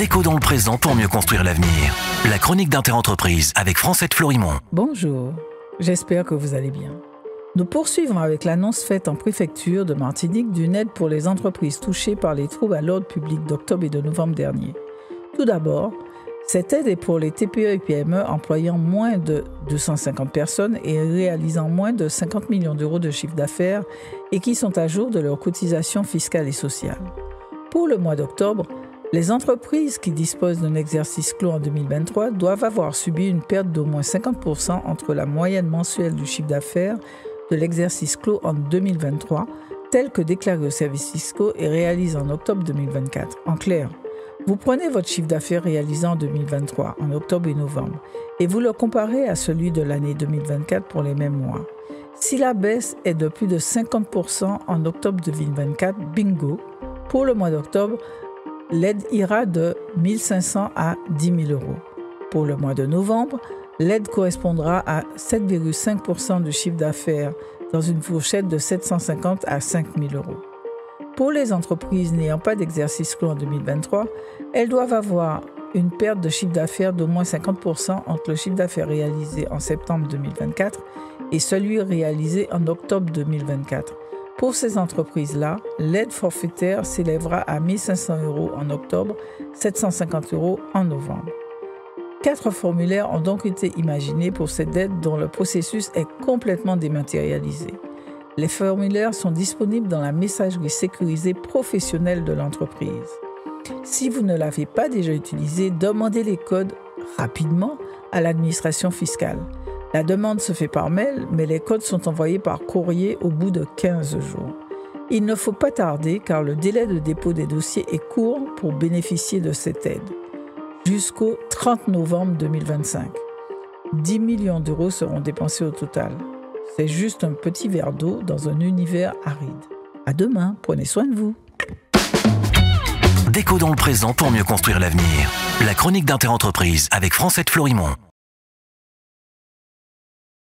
Déco dans le présent pour mieux construire l'avenir. La chronique d'Interentreprise avec Francette Florimond. Bonjour, j'espère que vous allez bien. Nous poursuivons avec l'annonce faite en préfecture de Martinique d'une aide pour les entreprises touchées par les troubles à l'ordre public d'octobre et de novembre dernier. Tout d'abord, cette aide est pour les TPE et PME employant moins de 250 personnes et réalisant moins de 50 millions d'euros de chiffre d'affaires et qui sont à jour de leurs cotisations fiscales et sociales. Pour le mois d'octobre, les entreprises qui disposent d'un exercice clos en 2023 doivent avoir subi une perte d'au moins 50% entre la moyenne mensuelle du chiffre d'affaires de l'exercice clos en 2023, tel que déclaré aux services fiscaux et réalisé en octobre 2024. En clair, vous prenez votre chiffre d'affaires réalisé en 2023, en octobre et novembre, et vous le comparez à celui de l'année 2024 pour les mêmes mois. Si la baisse est de plus de 50% en octobre 2024, bingo, pour le mois d'octobre, l'aide ira de 1 500 à 10 000 euros. Pour le mois de novembre, l'aide correspondra à 7,5% du chiffre d'affaires dans une fourchette de 750 à 5 000 euros. Pour les entreprises n'ayant pas d'exercice clos en 2023, elles doivent avoir une perte de chiffre d'affaires d'au moins 50% entre le chiffre d'affaires réalisé en septembre 2024 et celui réalisé en octobre 2024. Pour ces entreprises-là, l'aide forfaitaire s'élèvera à 1 500 euros en octobre, 750 euros en novembre. 4 formulaires ont donc été imaginés pour cette aide dont le processus est complètement dématérialisé. Les formulaires sont disponibles dans la messagerie sécurisée professionnelle de l'entreprise. Si vous ne l'avez pas déjà utilisé, demandez les codes rapidement à l'administration fiscale. La demande se fait par mail, mais les codes sont envoyés par courrier au bout de 15 jours. Il ne faut pas tarder car le délai de dépôt des dossiers est court pour bénéficier de cette aide. Jusqu'au 30 novembre 2025. 10 millions d'euros seront dépensés au total. C'est juste un petit verre d'eau dans un univers aride. À demain, prenez soin de vous. Déco dans le présent pour mieux construire l'avenir. La chronique d'Interentreprise avec Francette Florimond.